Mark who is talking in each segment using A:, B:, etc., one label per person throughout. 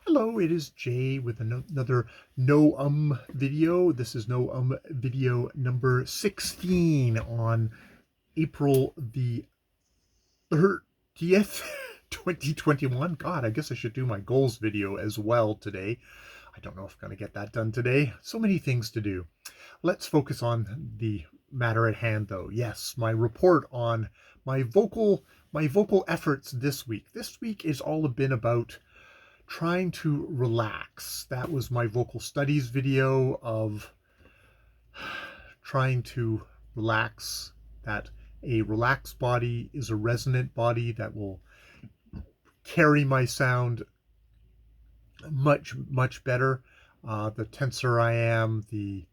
A: Hello, it is Jay with another No video. This is No video number 16 on April the 30th, 2021. God, I guess I should do my goals video as well today. I don't know if I'm going to get that done today. So many things to do. Let's focus on the matter at hand though. Yes, my report on my vocal efforts this week. This week is all been about trying to relax. That was my vocal studies video of trying to relax, that a relaxed body is a resonant body that will carry my sound much better. The tenser I am, the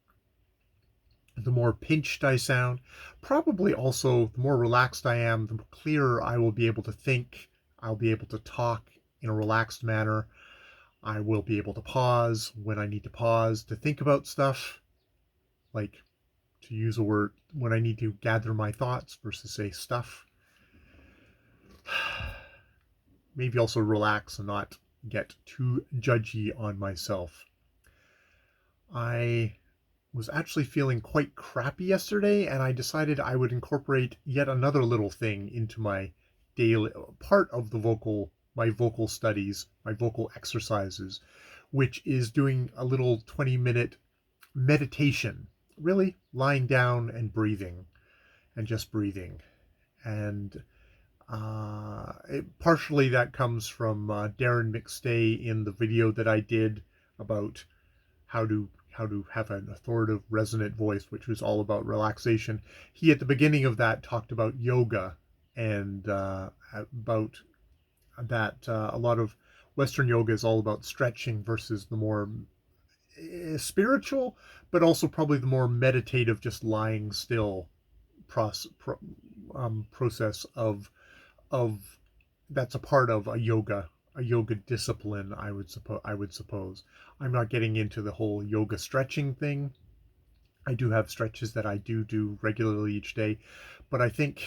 A: more pinched I sound. Probably also the more relaxed I am, the clearer I will be able to think. I'll be able to talk in a relaxed manner. I will be able to pause when I need to pause to think about stuff, like to use a word when I need to gather my thoughts versus say stuff. Maybe also relax and not get too judgy on myself. I was actually feeling quite crappy yesterday, and I decided I would incorporate yet another little thing into my daily part of my vocal studies, my vocal exercises, which is doing a little 20-minute meditation, really lying down and breathing and just breathing. And partially that comes from Darren McStay in the video that I did about how to have an authoritative resonant voice, which was all about relaxation. He at the beginning of that talked about yoga and about that a lot of Western yoga is all about stretching versus the more spiritual, but also probably the more meditative, just lying still process of that's a part of a yoga discipline. I would suppose. I'm not getting into the whole yoga stretching thing. I do have stretches that I do regularly each day, but I think,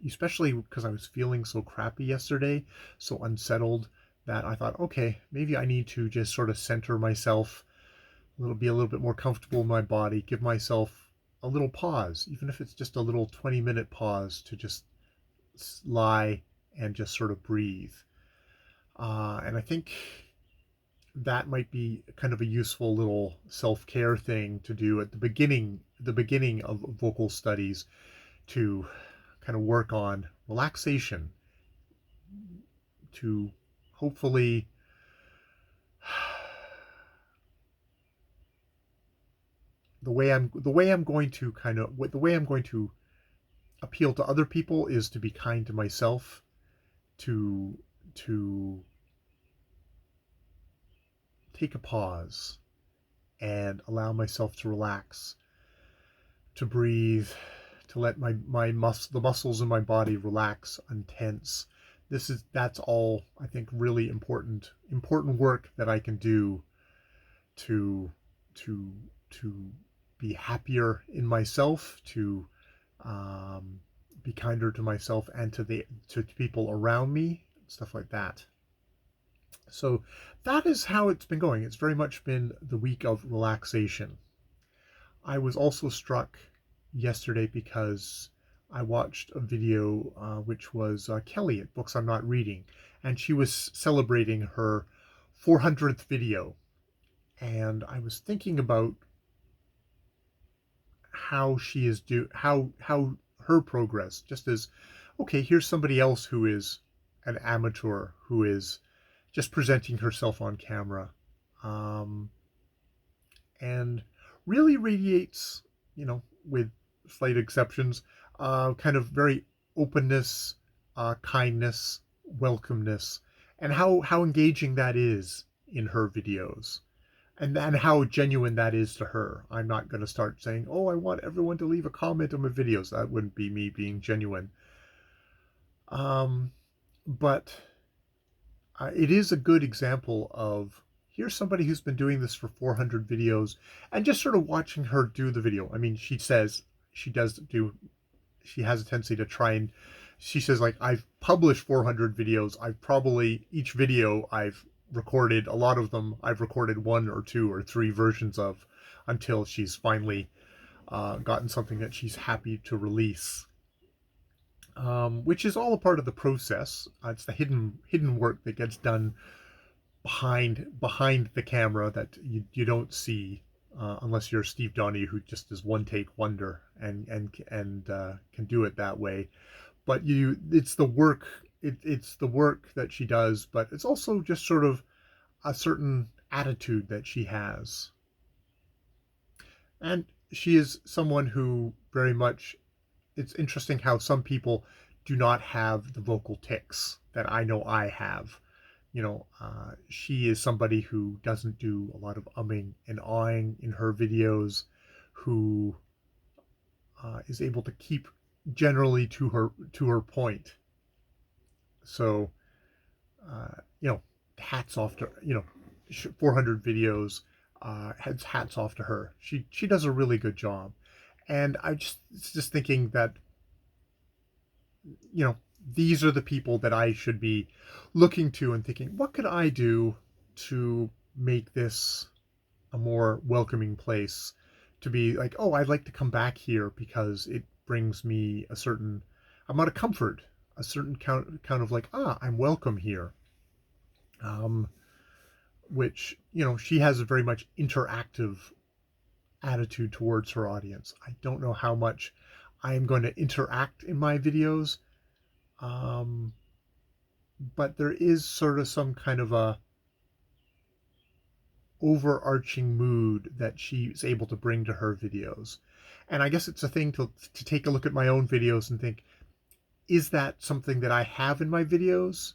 A: especially because I was feeling so crappy yesterday, so unsettled, that I thought, okay, maybe I need to just sort of center myself, be a little bit more comfortable in my body, give myself a little pause, even if it's just a little 20-minute pause to just lie and just sort of breathe. And I think that might be kind of a useful little self-care thing to do at the beginning of vocal studies, to kind of work on relaxation, to hopefully the way I'm going to appeal to other people is to be kind to myself, to take a pause and allow myself to relax, to breathe, to let the muscles in my body relax and tense. That's all I think really important work that I can do to to be happier in myself, to be kinder to myself and to people around me, stuff like that. So that is how it's been going. It's very much been the week of relaxation. I was also struck yesterday because I watched a video which was Kelly at Books I'm Not Reading, and she was celebrating her 400th video. And I was thinking about how she is how her progress, just as, okay, here's somebody else who is an amateur, who is just presenting herself on camera, and really radiates, with slight exceptions, kind of very openness, kindness, welcomeness, and how engaging that is in her videos, and how genuine that is to her. I'm not going to start saying, oh, I want everyone to leave a comment on my videos. That wouldn't be me being genuine. But it is a good example of, here's somebody who's been doing this for 400 videos, and just sort of watching her do the video. I mean, she says she has a tendency to try and, she says, like, I've published 400 videos. Each video I've recorded. A lot of them I've recorded 1 or 2 or 3 versions of until she's finally gotten something that she's happy to release. Which is all a part of the process. It's the hidden work that gets done behind the camera that you don't see unless you're Steve Donnie, who just is one take wonder and can do it that way. But it's the work. It's the work that she does, but it's also just sort of a certain attitude that she has. And she is someone who very much, it's interesting how some people do not have the vocal tics that I know I have. She is somebody who doesn't do a lot of umming and ahhing in her videos, who is able to keep generally to her point. So, hats off to 400 videos. Hats off to her. She does a really good job, and just thinking that these are the people that I should be looking to and thinking, what could I do to make this a more welcoming place, to be like, oh, I'd like to come back here because it brings me a certain amount of comfort, a certain kind of like, I'm welcome here. Which, she has a very much interactive attitude towards her audience. I don't know how much I am going to interact in my videos, but there is sort of some kind of a overarching mood that she's able to bring to her videos. And I guess it's a thing to take a look at my own videos and think, is that something that I have in my videos?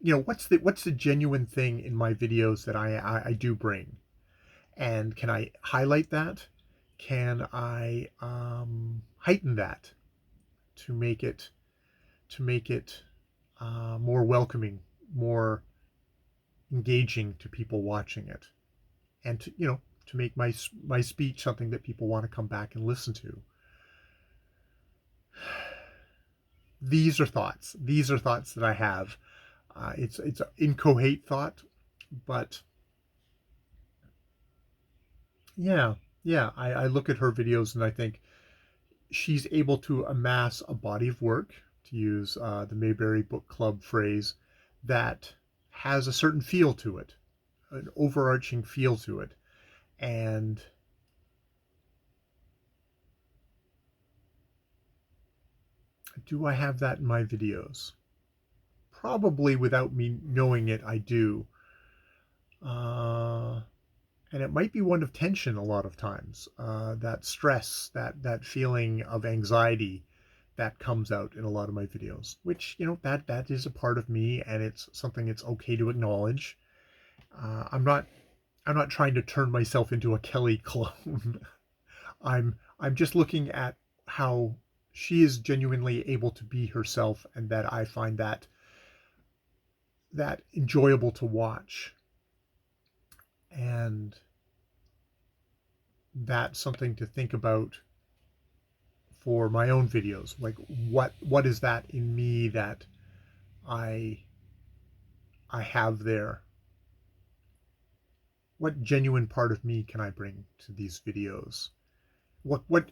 A: What's the genuine thing in my videos that I do bring? And can I highlight that? Can I heighten that to make it more welcoming, more engaging to people watching it, and to make my speech something that people want to come back and listen to? These are thoughts that I have. It's an inchoate thought, but yeah, I look at her videos and I think she's able to amass a body of work, to use the Mayberry Book Club phrase, that has a certain feel to it, an overarching feel to it. And do I have that in my videos? Probably without me knowing it, I do. And it might be one of tension a lot of times. That stress, that feeling of anxiety that comes out in a lot of my videos, which, that is a part of me, and it's something it's okay to acknowledge. I'm not trying to turn myself into a Kelly clone. I'm just looking at how she is genuinely able to be herself, and that I find that enjoyable to watch. And that's something to think about for my own videos. Like, what is that in me that I have there? What genuine part of me can I bring to these videos?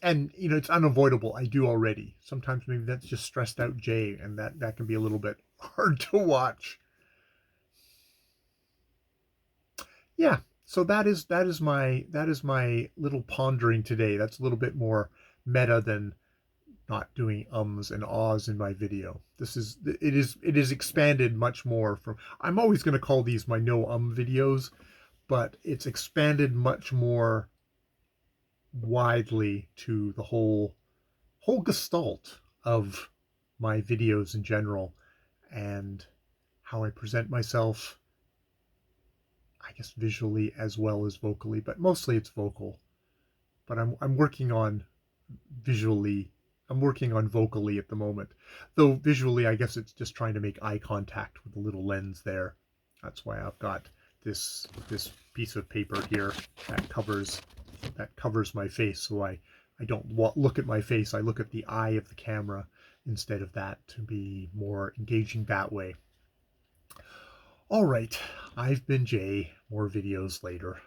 A: And it's unavoidable. I do already. Sometimes maybe that's just stressed out Jay, and that can be a little bit hard to watch. Yeah, so that is my little pondering today. That's a little bit more meta than not doing ums and ahs in my video. It is expanded much more from. I'm always going to call these my no videos, but it's expanded much more widely to the whole gestalt of my videos in general, and how I present myself, I guess visually as well as vocally, but mostly it's vocal. But I'm working on visually. I'm working on vocally at the moment. Though visually, I guess it's just trying to make eye contact with the little lens there. That's why I've got this piece of paper here that covers my face, so I don't look at my face. I look at the eye of the camera instead of that, to be more engaging that way. All right, I've been Jay. More videos later.